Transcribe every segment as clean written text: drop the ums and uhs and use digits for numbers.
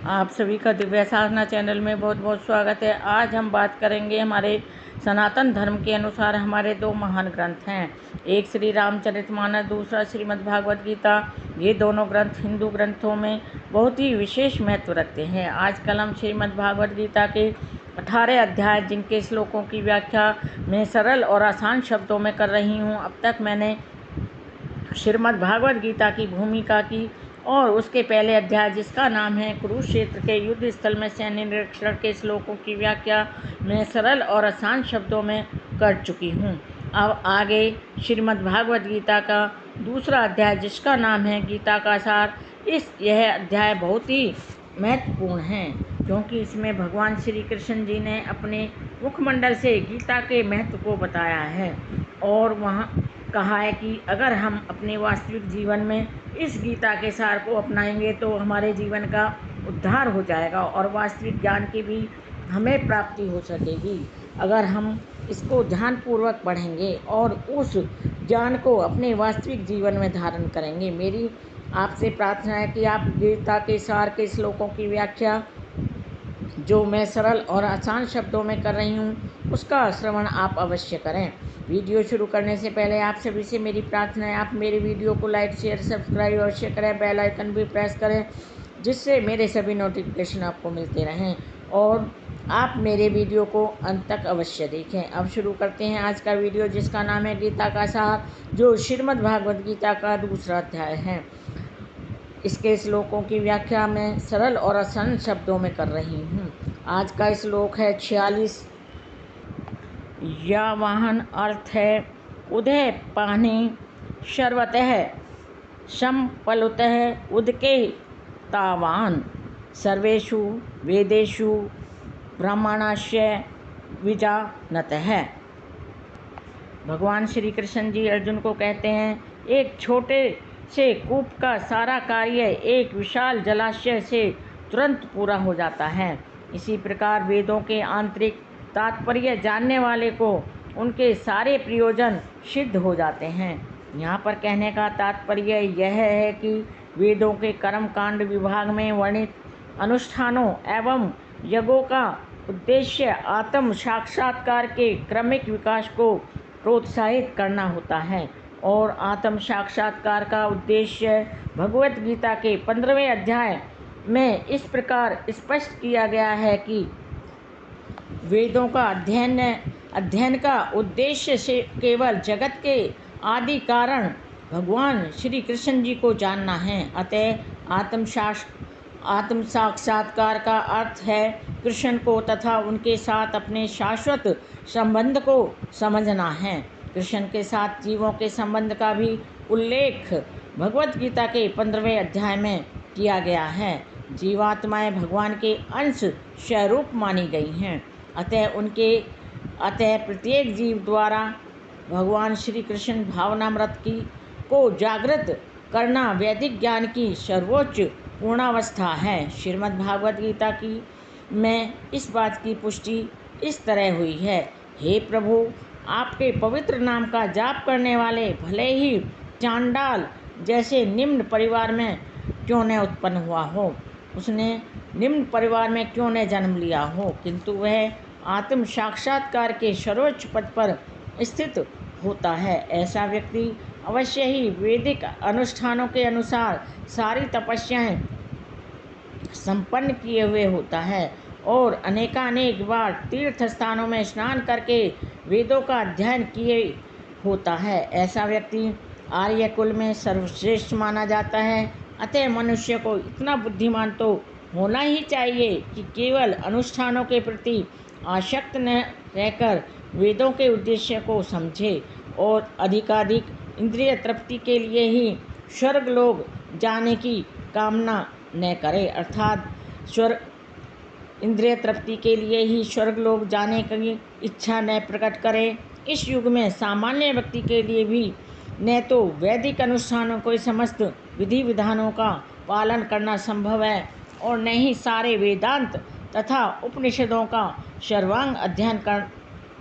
आप सभी का दिव्य साधना चैनल में बहुत बहुत स्वागत है। आज हम बात करेंगे हमारे सनातन धर्म के अनुसार हमारे दो महान ग्रंथ हैं। एक श्री रामचरितमानस, दूसरा श्रीमद् भागवत गीता। ये दोनों ग्रंथ हिंदू ग्रंथों में बहुत ही विशेष महत्व रखते हैं। आजकल हम श्रीमद् भागवत गीता के 18 अध्याय जिनके श्लोकों की व्याख्या मैं सरल और आसान शब्दों में कर रही हूँ। अब तक मैंने श्रीमद् भागवत गीता की भूमिका की और उसके पहले अध्याय जिसका नाम है कुरुक्षेत्र के युद्ध स्थल में सैन्य निरीक्षण के श्लोकों की व्याख्या मैं सरल और आसान शब्दों में कर चुकी हूँ। अब आगे श्रीमद् भागवत गीता का दूसरा अध्याय जिसका नाम है गीता का सार। यह अध्याय बहुत ही महत्वपूर्ण है क्योंकि इसमें भगवान श्री कृष्ण जी ने अपने मुखमंडल से गीता के महत्व को बताया है और वहाँ कहा है कि अगर हम अपने वास्तविक जीवन में इस गीता के सार को अपनाएंगे तो हमारे जीवन का उद्धार हो जाएगा और वास्तविक ज्ञान की भी हमें प्राप्ति हो सकेगी अगर हम इसको ध्यानपूर्वक पढ़ेंगे और उस ज्ञान को अपने वास्तविक जीवन में धारण करेंगे। मेरी आपसे प्रार्थना है कि आप गीता के सार के श्लोकों की व्याख्या जो मैं सरल और आसान शब्दों में कर रही हूँ उसका श्रवण आप अवश्य करें। वीडियो शुरू करने से पहले आप सभी से मेरी प्रार्थना है आप मेरे वीडियो को लाइक शेयर सब्सक्राइब अवश्य करें, बेल आइकन भी प्रेस करें जिससे मेरे सभी नोटिफिकेशन आपको मिलते रहें और आप मेरे वीडियो को अंत तक अवश्य देखें। अब शुरू करते हैं आज का वीडियो जिसका नाम है गीता का सार, जो श्रीमद् भागवत गीता का दूसरा अध्याय है। इसके श्लोकों की व्याख्या मैं सरल और आसान शब्दों में कर रही हूँ। आज का श्लोक है 46। या वाहन अर्थ है उदय पानी शर्वतः संपलुतः उदके तावान सर्वेषु वेदेषु ब्राह्मणस्य विजानतः। भगवान श्री कृष्ण जी अर्जुन को कहते हैं एक छोटे से कूप का सारा कार्य एक विशाल जलाशय से तुरंत पूरा हो जाता है। इसी प्रकार वेदों के आंतरिक तात्पर्य जानने वाले को उनके सारे प्रयोजन सिद्ध हो जाते हैं। यहाँ पर कहने का तात्पर्य यह है कि वेदों के कर्म कांड विभाग में वर्णित अनुष्ठानों एवं यज्ञों का उद्देश्य आत्म साक्षात्कार के क्रमिक विकास को प्रोत्साहित करना होता है और आत्म साक्षात्कार का उद्देश्य भगवत गीता के 15वें अध्याय में इस प्रकार स्पष्ट किया गया है कि वेदों का अध्ययन का उद्देश्य से केवल जगत के आदि कारण भगवान श्री कृष्ण जी को जानना है। अतः आत्म साक्षात्कार का अर्थ है कृष्ण को तथा उनके साथ अपने शाश्वत संबंध को समझना है। कृष्ण के साथ जीवों के संबंध का भी उल्लेख भगवत गीता के 15वें अध्याय में किया गया है। जीवात्माएं भगवान के अंश स्वरूप मानी गई हैं। अतः प्रत्येक जीव द्वारा भगवान श्री कृष्ण भावनामृत को जागृत करना वैदिक ज्ञान की सर्वोच्च पूर्णावस्था है। श्रीमद् भागवत गीता की में इस बात की पुष्टि इस तरह हुई है। हे प्रभु, आपके पवित्र नाम का जाप करने वाले भले ही चांडाल जैसे निम्न परिवार में क्यों न उत्पन्न हुआ हो, उसने निम्न परिवार में क्यों न जन्म लिया हो, किंतु वह आत्म साक्षात्कार के सर्वोच्च पद पर स्थित होता है। ऐसा व्यक्ति अवश्य ही वैदिक अनुष्ठानों के अनुसार सारी तपस्याएं संपन्न किए हुए होता है और अनेकानेक बार तीर्थ स्थानों में स्नान करके वेदों का अध्ययन किए होता है। ऐसा व्यक्ति आर्य कुल में सर्वश्रेष्ठ माना जाता है। अतः मनुष्य को इतना बुद्धिमान तो होना ही चाहिए कि केवल अनुष्ठानों के प्रति आसक्त न रहकर वेदों के उद्देश्य को समझे और अधिकाधिक इंद्रिय तृप्ति के लिए ही स्वर्ग लोग जाने की कामना न करे, अर्थात इंद्रिय तृप्ति के लिए ही स्वर्ग लोग जाने की इच्छा न प्रकट करे। इस युग में सामान्य व्यक्ति के लिए भी न तो वैदिक अनुष्ठानों के समस्त विधि विधानों का पालन करना संभव है और न ही सारे वेदांत तथा उपनिषदों का सर्वांग अध्ययन कर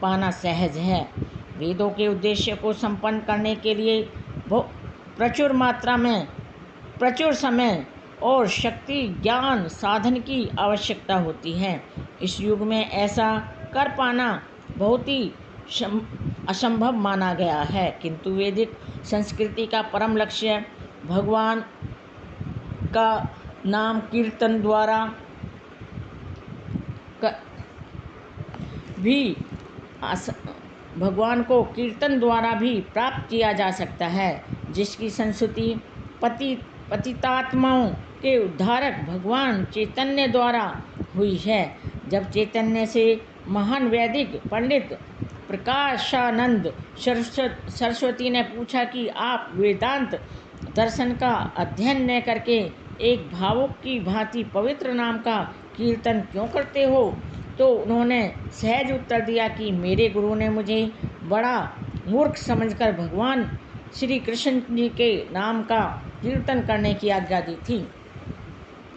पाना सहज है। वेदों के उद्देश्य को संपन्न करने के लिए प्रचुर समय और शक्ति, ज्ञान, साधन की आवश्यकता होती है। इस युग में ऐसा कर पाना बहुत ही असंभव माना गया है, किंतु वैदिक संस्कृति का परम लक्ष्य भगवान का नाम कीर्तन द्वारा भी भगवान को कीर्तन द्वारा भी प्राप्त किया जा सकता है, जिसकी संस्तुति पतितात्माओं के उद्धारक भगवान चैतन्य द्वारा हुई है। जब चैतन्य से महान वैदिक पंडित प्रकाशानंद सरस्वती ने पूछा कि आप वेदांत दर्शन का अध्ययन न करके एक भावुक की भांति पवित्र नाम का कीर्तन क्यों करते हो, तो उन्होंने सहज उत्तर दिया कि मेरे गुरु ने मुझे बड़ा मूर्ख समझकर भगवान श्री कृष्ण जी के नाम का कीर्तन करने की आज्ञा दी थी।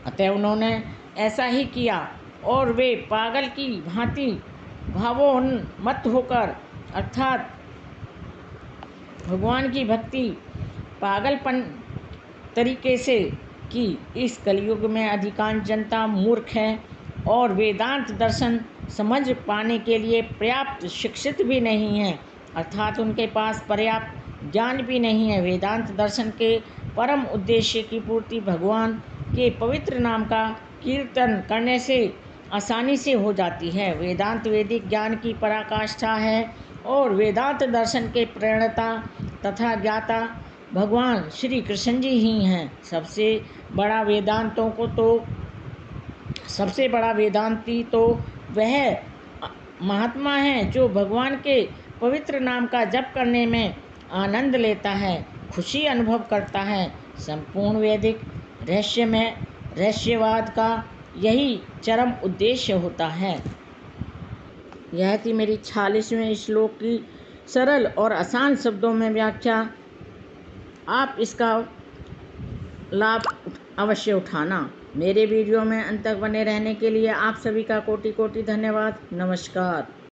अतः उन्होंने ऐसा ही किया और वे पागल की भांति भावोन्मत्त होकर, अर्थात भगवान की भक्ति पागलपन तरीके से की। इस कलयुग में अधिकांश जनता मूर्ख है और वेदांत दर्शन समझ पाने के लिए पर्याप्त शिक्षित भी नहीं है, अर्थात उनके पास पर्याप्त ज्ञान भी नहीं है। वेदांत दर्शन के परम उद्देश्य की पूर्ति भगवान के पवित्र नाम का कीर्तन करने से आसानी से हो जाती है। वेदांत वैदिक ज्ञान की पराकाष्ठा है और वेदांत दर्शन के प्रणेता तथा ज्ञाता भगवान श्री कृष्ण जी ही हैं। सबसे बड़ा वेदांती तो वह महात्मा है जो भगवान के पवित्र नाम का जप करने में आनंद लेता है, खुशी अनुभव करता है। संपूर्ण वैदिक रहस्यवाद का यही चरम उद्देश्य होता है। यह थी मेरी 46वें श्लोक की सरल और आसान शब्दों में व्याख्या। आप इसका लाभ अवश्य उठाना। मेरे वीडियो में अंत तक बने रहने के लिए आप सभी का कोटि कोटि धन्यवाद। नमस्कार।